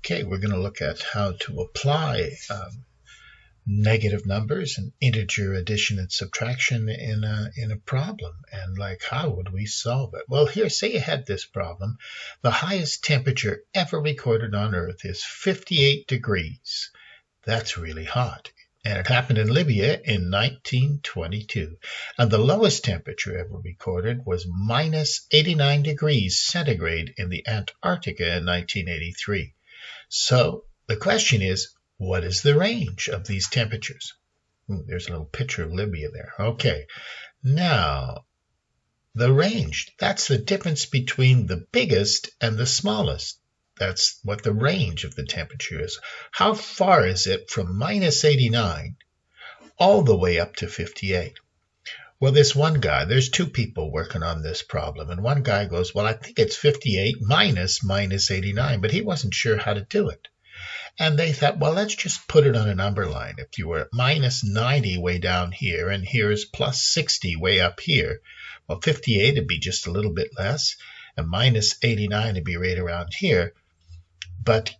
Okay, we're going to look at how to apply negative numbers and integer addition and subtraction in a problem. And like, how would we solve it? Well, here, say you had this problem. The highest temperature ever recorded on Earth is 58 degrees. That's really hot. And it happened in Libya in 1922. And the lowest temperature ever recorded was minus 89 degrees centigrade in the Antarctica in 1983. So the question is, what is the range of these temperatures? There's a little picture of Libya there. Okay, now the range, that's the difference between the biggest and the smallest. That's what the range of the temperature is. How far is it from minus 89 all the way up to 58? Well, this one guy, there's two people working on this problem, and one guy goes, well, I think it's 58 minus 89, but he wasn't sure how to do it. And they thought, well, let's just put it on a number line. If you were at minus 90 way down here, and here's plus 60 way up here, well, 58 would be just a little bit less, and minus 89 would be right around here. But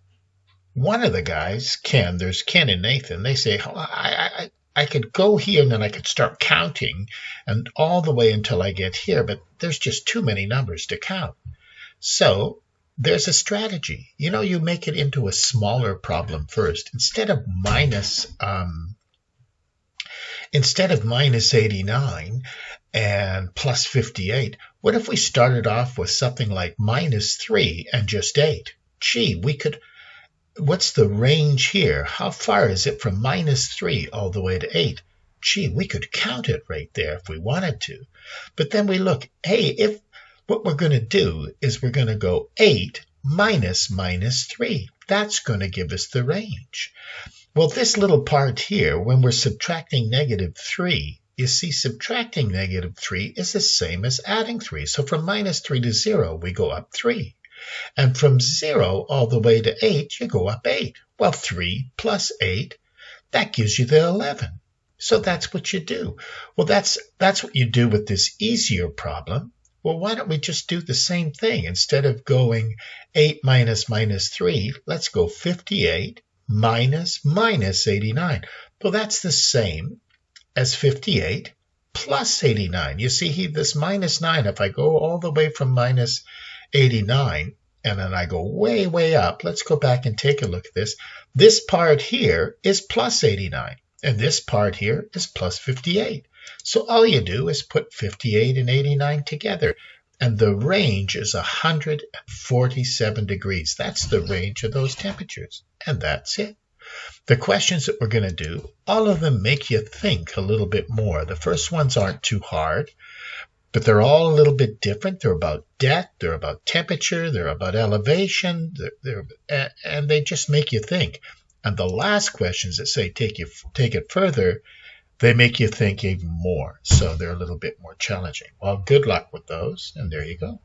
one of the guys, Ken, there's Ken and Nathan, they say, oh, I could go here and then I could start counting and all the way until I get here, but there's just too many numbers to count. So there's a strategy. You make it into a smaller problem first. Instead of minus 89 and plus 58, what if we started off with something like minus 3 and just 8? Gee, what's the range here? How far is it from minus 3 all the way to 8? Gee, we could count it right there if we wanted to. But then we look, hey, if what we're going to do is we're going to go 8 minus 3. That's going to give us the range. Well, this little part here, when we're subtracting negative 3, you see subtracting negative 3 is the same as adding 3. So from minus 3 to 0, we go up 3. And from 0 all the way to 8, you go up 8. Well, 3 plus 8, that gives you the 11. So that's what you do. Well, that's what you do with this easier problem. Well, why don't we just do the same thing? Instead of going 8 minus 3, let's go 58 minus 89. Well, that's the same as 58 plus 89. You see, this minus 9, if I go all the way from minus 89, and then I go way, way up. Let's go back and take a look at this. This part here is plus 89, and this part here is plus 58. So all you do is put 58 and 89 together, and the range is 147 degrees. That's the range of those temperatures, and that's it. The questions that we're going to do, all of them make you think a little bit more. The first ones aren't too hard, but they're all a little bit different. They're about depth, they're about temperature, they're about elevation, and they just make you think. And the last questions that say take it further, they make you think even more. So they're a little bit more challenging. Well, good luck with those, and there you go.